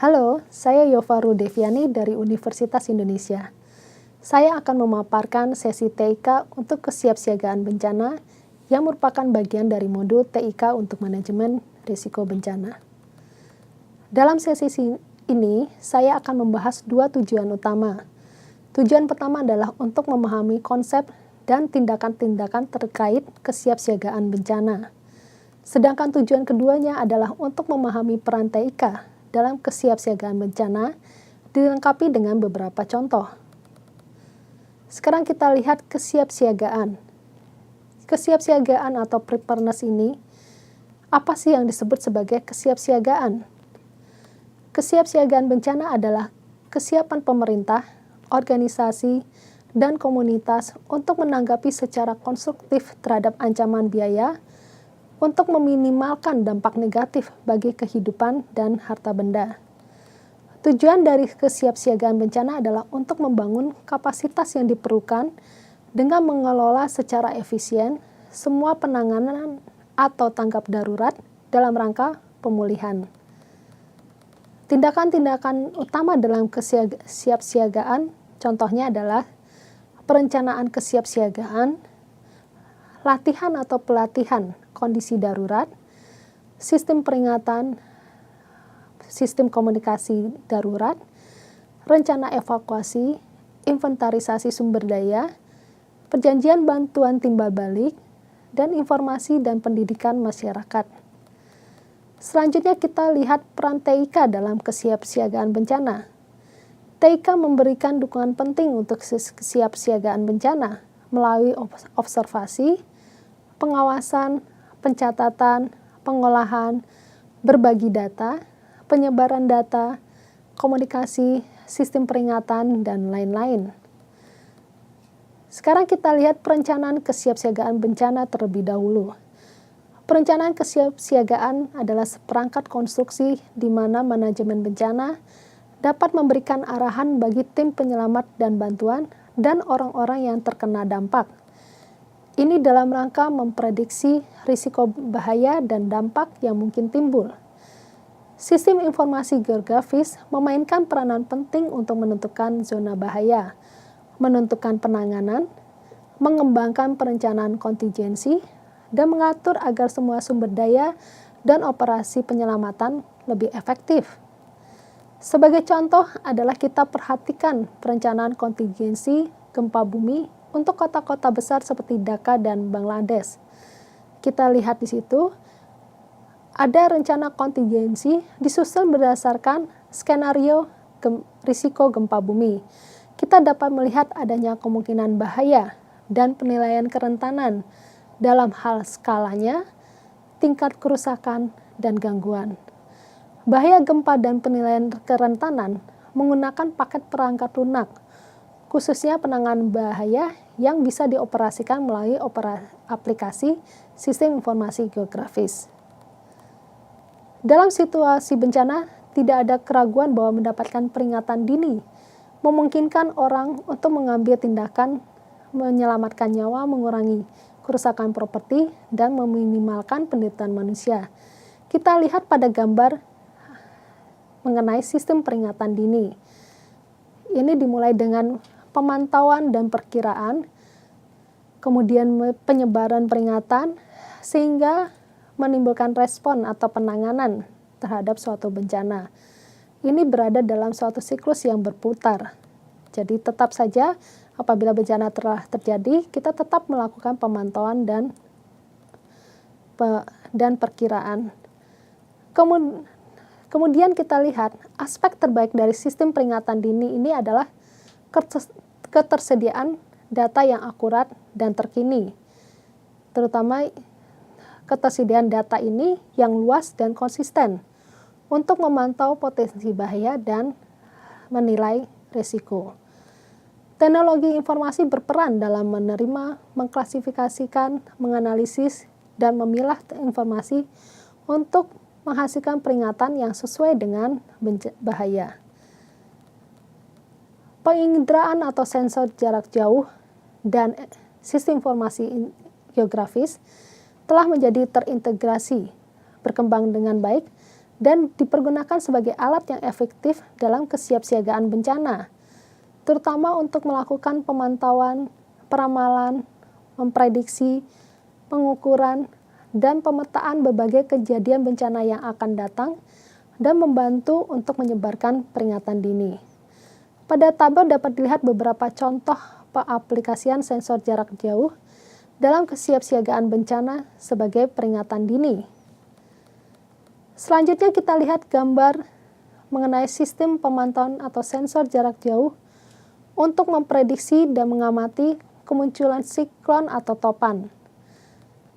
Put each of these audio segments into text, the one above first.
Halo, saya Yofaru Deviani dari Universitas Indonesia. Saya akan memaparkan sesi TIK untuk kesiapsiagaan bencana yang merupakan bagian dari modul TIK untuk manajemen risiko bencana. Dalam sesi ini, saya akan membahas dua tujuan utama. Tujuan pertama adalah untuk memahami konsep dan tindakan-tindakan terkait kesiapsiagaan bencana. Sedangkan tujuan keduanya adalah untuk memahami peran TIK dalam kesiapsiagaan bencana, dilengkapi dengan beberapa contoh. Sekarang kita lihat kesiapsiagaan. Kesiapsiagaan atau preparedness ini, apa sih yang disebut sebagai kesiapsiagaan? Kesiapsiagaan bencana adalah kesiapan pemerintah, organisasi, dan komunitas untuk menanggapi secara konstruktif terhadap ancaman biaya untuk meminimalkan dampak negatif bagi kehidupan dan harta benda. Tujuan dari kesiapsiagaan bencana adalah untuk membangun kapasitas yang diperlukan dengan mengelola secara efisien semua penanganan atau tanggap darurat dalam rangka pemulihan. Tindakan-tindakan utama dalam kesiapsiagaan contohnya adalah perencanaan kesiapsiagaan, latihan atau pelatihan kondisi darurat, sistem peringatan, sistem komunikasi darurat, rencana evakuasi, inventarisasi sumber daya, perjanjian bantuan timbal balik, dan informasi dan pendidikan masyarakat. Selanjutnya kita lihat peran TIK dalam kesiapsiagaan bencana. TIK memberikan dukungan penting untuk kesiapsiagaan bencana melalui observasi, pengawasan, pencatatan, pengolahan, berbagi data, penyebaran data, komunikasi, sistem peringatan, dan lain-lain. Sekarang kita lihat perencanaan kesiapsiagaan bencana terlebih dahulu. Perencanaan kesiapsiagaan adalah seperangkat konstruksi di mana manajemen bencana dapat memberikan arahan bagi tim penyelamat dan bantuan dan orang-orang yang terkena dampak. Ini dalam rangka memprediksi risiko bahaya dan dampak yang mungkin timbul. Sistem informasi geografis memainkan peranan penting untuk menentukan zona bahaya, menentukan penanganan, mengembangkan perencanaan kontingensi, dan mengatur agar semua sumber daya dan operasi penyelamatan lebih efektif. Sebagai contoh adalah kita perhatikan perencanaan kontingensi gempa bumi untuk kota-kota besar seperti Dhaka dan Bangladesh. Kita lihat di situ, ada rencana kontingensi disusun berdasarkan skenario risiko gempa bumi. Kita dapat melihat adanya kemungkinan bahaya dan penilaian kerentanan dalam hal skalanya, tingkat kerusakan, dan gangguan. Bahaya gempa dan penilaian kerentanan menggunakan paket perangkat lunak, khususnya penanganan bahaya yang bisa dioperasikan melalui aplikasi sistem informasi geografis. Dalam situasi bencana, tidak ada keraguan bahwa mendapatkan peringatan dini memungkinkan orang untuk mengambil tindakan menyelamatkan nyawa, mengurangi kerusakan properti, dan meminimalkan penderitaan manusia. Kita lihat pada gambar mengenai sistem peringatan dini. Ini dimulai dengan pemantauan dan perkiraan, kemudian penyebaran peringatan, sehingga menimbulkan respon atau penanganan terhadap suatu bencana. Ini berada dalam suatu siklus yang berputar. Jadi tetap saja apabila bencana telah terjadi, kita tetap melakukan pemantauan dan perkiraan. Kemudian kita lihat aspek terbaik dari sistem peringatan dini ini adalah ketersediaan data yang akurat dan terkini, terutama ketersediaan data ini yang luas dan konsisten untuk memantau potensi bahaya dan menilai risiko. Teknologi informasi berperan dalam menerima, mengklasifikasikan, menganalisis, dan memilah informasi untuk menghasilkan peringatan yang sesuai dengan bahaya. Penginderaan atau sensor jarak jauh dan sistem informasi geografis telah menjadi terintegrasi, berkembang dengan baik, dan dipergunakan sebagai alat yang efektif dalam kesiapsiagaan bencana, terutama untuk melakukan pemantauan, peramalan, memprediksi, pengukuran, dan pemetaan berbagai kejadian bencana yang akan datang dan membantu untuk menyebarkan peringatan dini. Pada tabel dapat dilihat beberapa contoh pengaplikasian sensor jarak jauh dalam kesiapsiagaan bencana sebagai peringatan dini. Selanjutnya kita lihat gambar mengenai sistem pemantauan atau sensor jarak jauh untuk memprediksi dan mengamati kemunculan siklon atau topan.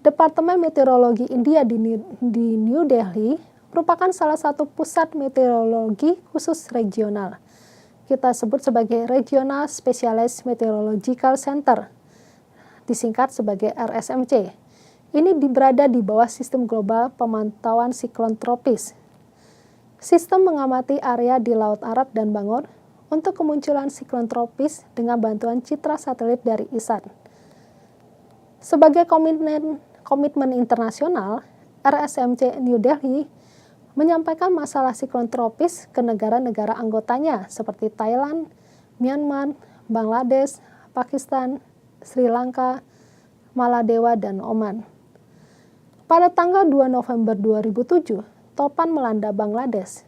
Departemen Meteorologi India di New Delhi merupakan salah satu pusat meteorologi khusus regional. Kita sebut sebagai Regional Specialized Meteorological Center, disingkat sebagai RSMC. Ini berada di bawah sistem global pemantauan siklon tropis. Sistem mengamati area di Laut Arab dan Bangor untuk kemunculan siklon tropis dengan bantuan citra satelit dari ISAT. Sebagai komitmen internasional, RSMC New Delhi menyampaikan masalah siklon tropis ke negara-negara anggotanya seperti Thailand, Myanmar, Bangladesh, Pakistan, Sri Lanka, Maladewa, dan Oman. Pada tanggal 2 November 2007, topan melanda Bangladesh.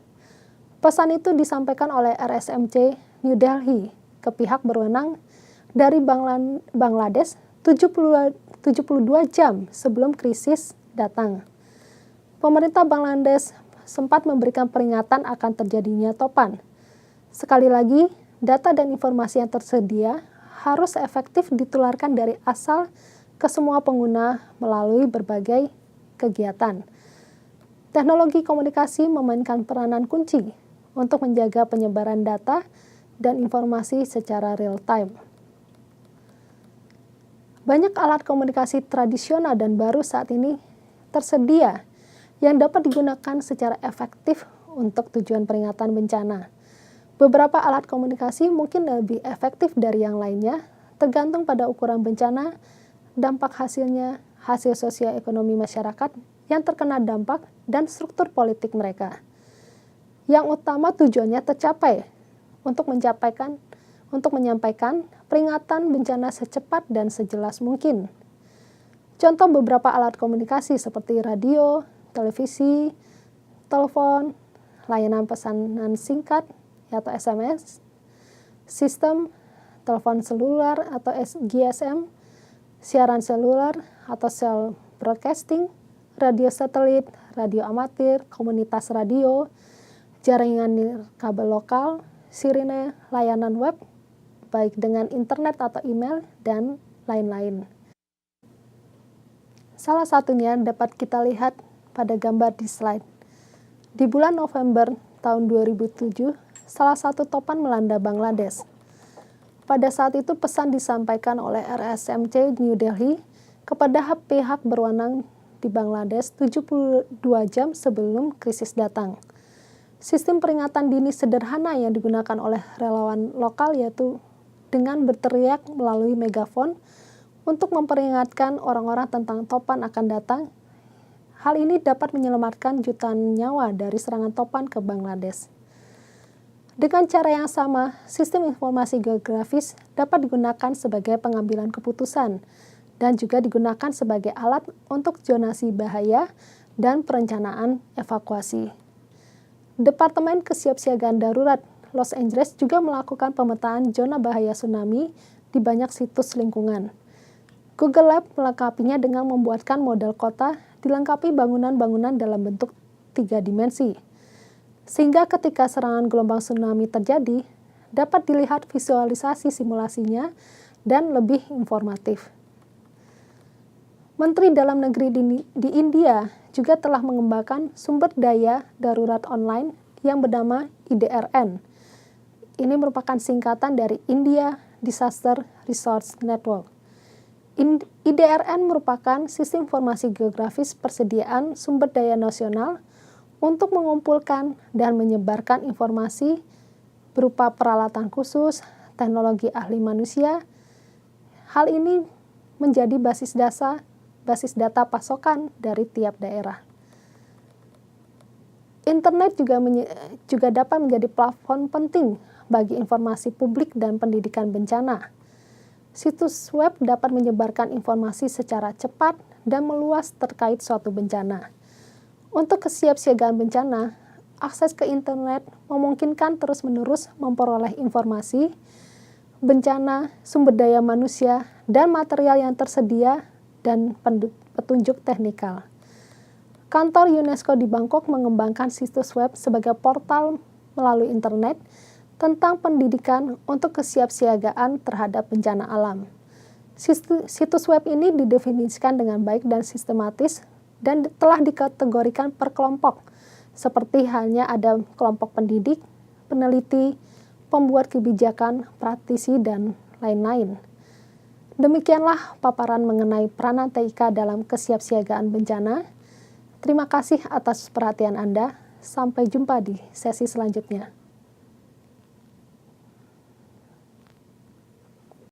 Pesan itu disampaikan oleh RSMC New Delhi ke pihak berwenang dari Bangladesh 72 jam sebelum krisis datang. Pemerintah Bangladesh sempat memberikan peringatan akan terjadinya topan. Sekali lagi, data dan informasi yang tersedia harus efektif ditularkan dari asal ke semua pengguna melalui berbagai kegiatan. Teknologi komunikasi memainkan peranan kunci untuk menjaga penyebaran data dan informasi secara real time. Banyak alat komunikasi tradisional dan baru saat ini tersedia yang dapat digunakan secara efektif untuk tujuan peringatan bencana. Beberapa alat komunikasi mungkin lebih efektif dari yang lainnya, tergantung pada ukuran bencana, dampak hasilnya, hasil sosioekonomi masyarakat yang terkena dampak, dan struktur politik mereka. Yang utama tujuannya tercapai untuk menyampaikan peringatan bencana secepat dan sejelas mungkin. Contoh beberapa alat komunikasi seperti radio, televisi, telepon, layanan pesanan singkat atau SMS, sistem telepon seluler atau GSM, siaran seluler atau cell broadcasting, radio satelit, radio amatir, komunitas radio, jaringan kabel lokal, sirine, layanan web, baik dengan internet atau email, dan lain-lain. Salah satunya dapat kita lihat pada gambar di slide. Di bulan November tahun 2007, salah satu topan melanda Bangladesh. Pada saat itu pesan disampaikan oleh RSMC New Delhi kepada pihak berwenang di Bangladesh 72 jam sebelum krisis datang. Sistem peringatan dini sederhana yang digunakan oleh relawan lokal yaitu dengan berteriak melalui megafon untuk memperingatkan orang-orang tentang topan akan datang. Hal ini dapat menyelamatkan jutaan nyawa dari serangan topan ke Bangladesh. Dengan cara yang sama, sistem informasi geografis dapat digunakan sebagai pengambilan keputusan dan juga digunakan sebagai alat untuk zonasi bahaya dan perencanaan evakuasi. Departemen Kesiapsiagaan Darurat Los Angeles juga melakukan pemetaan zona bahaya tsunami di banyak situs lingkungan. Google Lab melengkapinya dengan membuatkan model kota dilengkapi bangunan-bangunan dalam bentuk 3 dimensi. Sehingga ketika serangan gelombang tsunami terjadi, dapat dilihat visualisasi simulasinya dan lebih informatif. Menteri Dalam Negeri di India juga telah mengembangkan sumber daya darurat online yang bernama IDRN. Ini merupakan singkatan dari India Disaster Resource Network. IDRN merupakan sistem informasi geografis persediaan sumber daya nasional untuk mengumpulkan dan menyebarkan informasi berupa peralatan khusus, teknologi ahli manusia. Hal ini menjadi basis data pasokan dari tiap daerah. Internet juga dapat menjadi platform penting bagi informasi publik dan pendidikan bencana. Situs web dapat menyebarkan informasi secara cepat dan meluas terkait suatu bencana. Untuk kesiapsiagaan bencana, akses ke internet memungkinkan terus-menerus memperoleh informasi bencana, sumber daya manusia, dan material yang tersedia, dan petunjuk teknikal. Kantor UNESCO di Bangkok mengembangkan situs web sebagai portal melalui internet tentang pendidikan untuk kesiapsiagaan terhadap bencana alam. Situs web ini didefinisikan dengan baik dan sistematis dan telah dikategorikan per kelompok, seperti halnya ada kelompok pendidik, peneliti, pembuat kebijakan, praktisi, dan lain-lain. Demikianlah paparan mengenai peranan TIK dalam kesiapsiagaan bencana. Terima kasih atas perhatian Anda. Sampai jumpa di sesi selanjutnya.